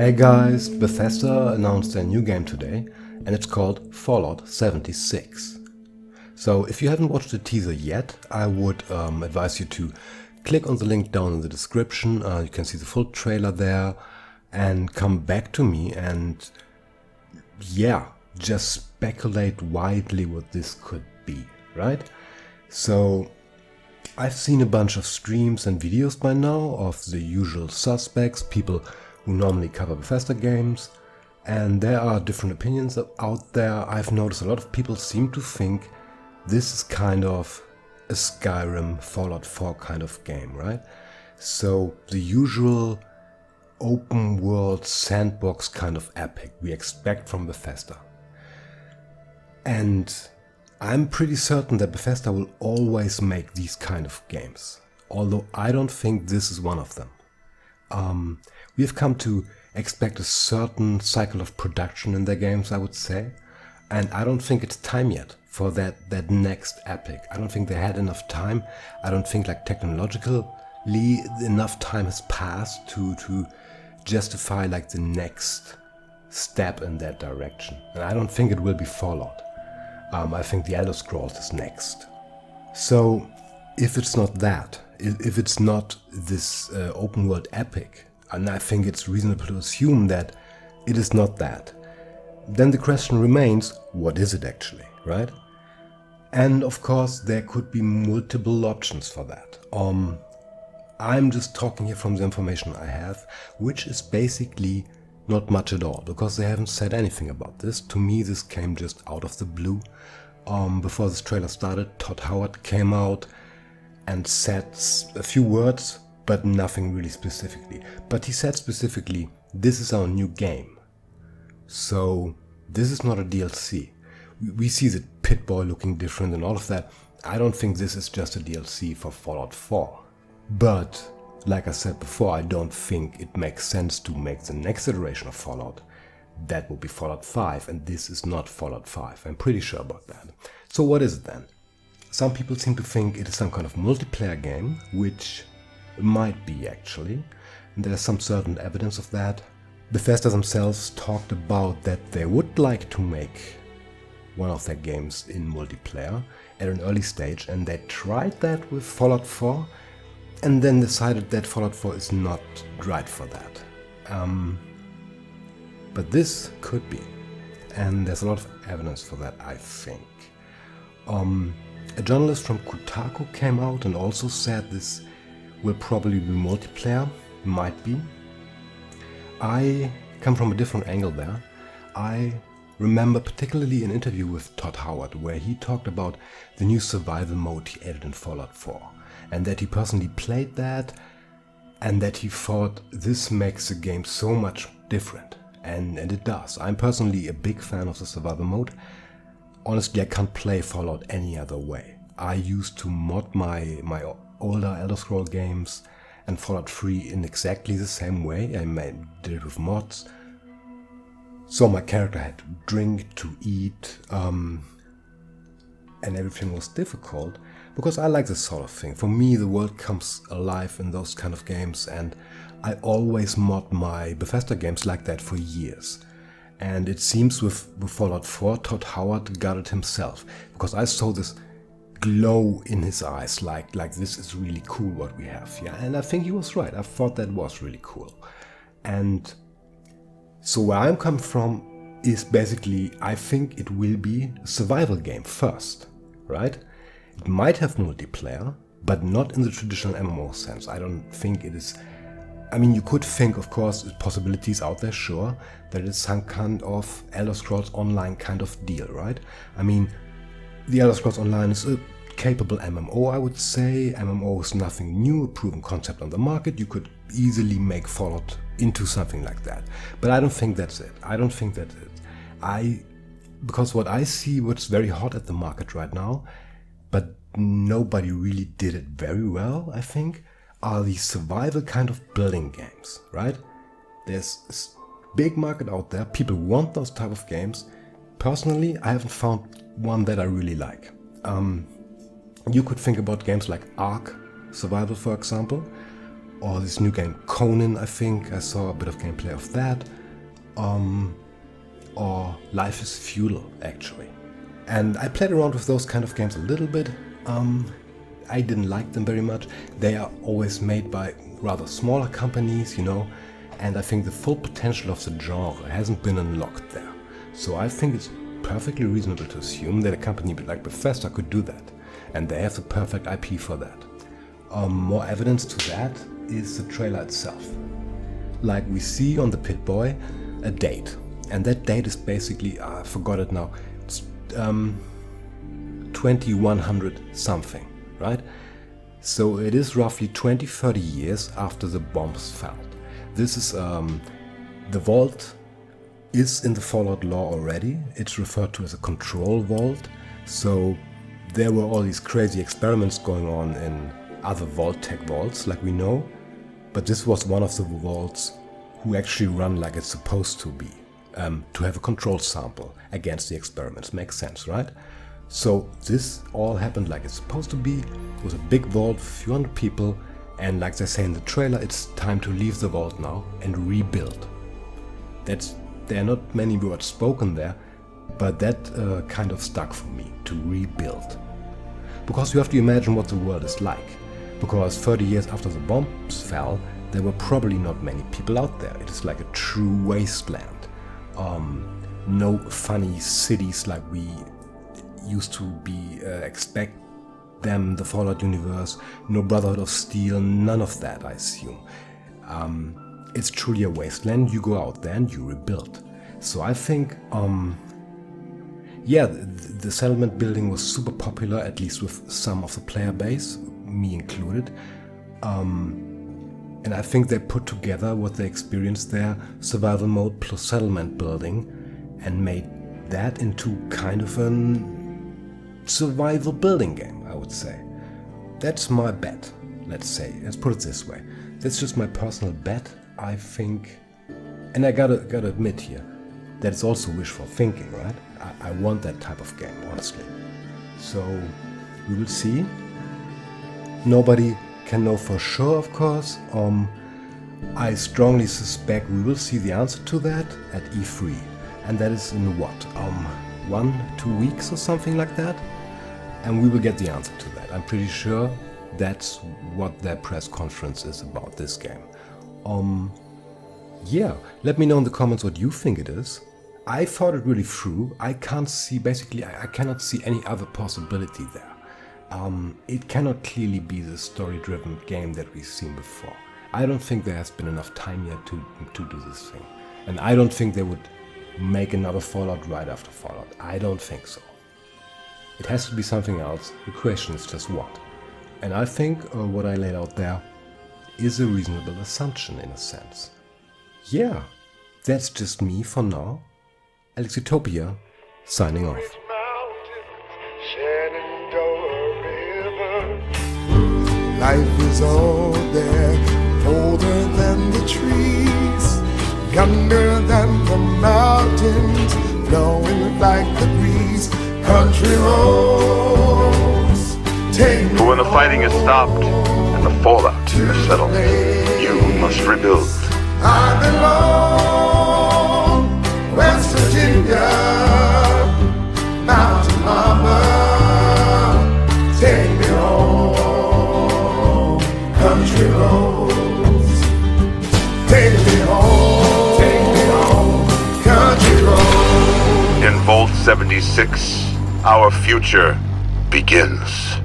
Hey guys, Bethesda announced a new game today, and it's called Fallout 76. So if you haven't watched the teaser yet, I would advise you to click on the link down in the description. You can see the full trailer there, and come back to me and just speculate widely what this could be, right? So I've seen a bunch of streams and videos by now of the usual suspects, people who normally cover Bethesda games, and there are different opinions out there. I've noticed a lot of people seem to think this is kind of a Skyrim, Fallout 4 kind of game, right? So the usual open world sandbox kind of epic we expect from Bethesda. And I'm pretty certain that Bethesda will always make these kind of games, although I don't think this is one of them. We have come to expect a certain cycle of production in their games, I would say, and I don't think it's time yet for that next epic. I don't think they had enough time. I don't think technologically enough time has passed to justify the next step in that direction. And I don't think it will be Fallout. I think the Elder Scrolls is next. So if it's not that, if it's not this open world epic, and I think it's reasonable to assume that it is not that, then the question remains, what is it actually, right? And of course there could be multiple options for that. I'm just talking here from the information I have, which is basically not much at all, because they haven't said anything about this. To me this came just out of the blue. Before this trailer started, Todd Howard came out and said a few words, but nothing really specifically. But he said specifically, this is our new game. So this is not a DLC. We see the Pit Boy looking different and all of that. I don't think this is just a DLC for Fallout 4. But like I said before, I don't think it makes sense to make the next iteration of Fallout. That would be Fallout 5, and this is not Fallout 5. I'm pretty sure about that. So what is it then? Some people seem to think it is some kind of multiplayer game, which might be actually. And there's some certain evidence of that. Bethesda themselves talked about that they would like to make one of their games in multiplayer at an early stage, and they tried that with Fallout 4 and then decided that Fallout 4 is not right for that. But this could be, and there's a lot of evidence for that, I think. A journalist from Kotaku came out and also said this will probably be multiplayer, might be. I come from a different angle there. I remember particularly an interview with Todd Howard where he talked about the new survival mode he added in Fallout 4, and that he personally played that and that he thought this makes the game so much different. And it does. I'm personally a big fan of the survival mode. Honestly, I can't play Fallout any other way. I used to mod my older Elder Scrolls games and Fallout 3 in exactly the same way. I did it with mods. So my character had to drink, to eat, and everything was difficult, because I like this sort of thing. For me, the world comes alive in those kind of games, and I always mod my Bethesda games like that for years. And it seems with Fallout 4, Todd Howard got it himself, because I saw this glow in his eyes, like this is really cool what we have here. And I think he was right. I thought that was really cool. And so where I'm coming from is basically, I think it will be a survival game first, right? It might have multiplayer, but not in the traditional MMO sense. I don't think it is. I mean, you could think, of course, possibilities out there, sure, that it's some kind of Elder Scrolls Online kind of deal, right? I mean, the Elder Scrolls Online is a capable MMO, I would say. MMO is nothing new, a proven concept on the market. You could easily make Fallout into something like that. But I don't think that's it. I don't think that's it. Because what I see, what's very hot at the market right now, but nobody really did it very well, I think, are these survival kind of building games, right? There's a big market out there. People want those type of games. Personally, I haven't found one that I really like. You could think about games like Ark Survival, for example, or this new game Conan, I think I saw a bit of gameplay of that, or Life is Fuel, actually. And I played around with those kind of games a little bit. I didn't like them very much. They are always made by rather smaller companies, you know, and I think the full potential of the genre hasn't been unlocked there. So I think it's perfectly reasonable to assume that a company like Bethesda could do that, and they have the perfect IP for that. More evidence to that is the trailer itself. Like we see on the Pit-Boy a date, and that date is basically, I forgot it now, it's 2100 something, right? So it is roughly 20-30 years after the bombs fell. This is, the vault is in the Fallout lore already. It's referred to as a control vault. So there were all these crazy experiments going on in other Vault-Tec vaults, like we know. But this was one of the vaults who actually run like it's supposed to be, to have a control sample against the experiments. Makes sense, right? So this all happened like it's supposed to be. It was a big vault, a few hundred people, and like they say in the trailer, it's time to leave the vault now and rebuild. There are not many words spoken there, but that kind of stuck for me, to rebuild. Because you have to imagine what the world is like. Because 30 years after the bombs fell, there were probably not many people out there. It is like a true wasteland. No funny cities like we used to expect them, the Fallout universe, no Brotherhood of Steel, none of that, I assume. It's truly a wasteland. You go out there and you rebuild. So I think, yeah, the settlement building was super popular, at least with some of the player base, me included. And I think they put together what they experienced there, survival mode plus settlement building, and made that into kind of a survival building game, I would say. That's my bet, let's say. Let's put it this way. That's just my personal bet. I think, and I gotta admit here, that it's also wishful thinking, right? I want that type of game, honestly. So, we will see. Nobody can know for sure, of course. I strongly suspect we will see the answer to that at E3. And that is in what? 1-2 weeks or something like that? And we will get the answer to that. I'm pretty sure that's what their press conference is about, this game. Yeah, let me know in the comments what you think it is. I thought it really through. I can't see, basically, I cannot see any other possibility there. It cannot clearly be the story-driven game that we've seen before. I don't think there has been enough time yet to do this thing. And I don't think they would make another Fallout right after Fallout. I don't think so. It has to be something else. The question is just what. And I think what I laid out there is a reasonable assumption in a sense. Yeah, that's just me for now. Alexitopia, signing off. Life is all there, older than the trees, younger than the mountains, blowing like the breeze. Country roads, take me. But when the fighting is stopped and the fallout is settled, you must rebuild. I belong, West Virginia, Mountain Mama, take me home. Country roads, take me home, country roads. In Vault 76, our future begins.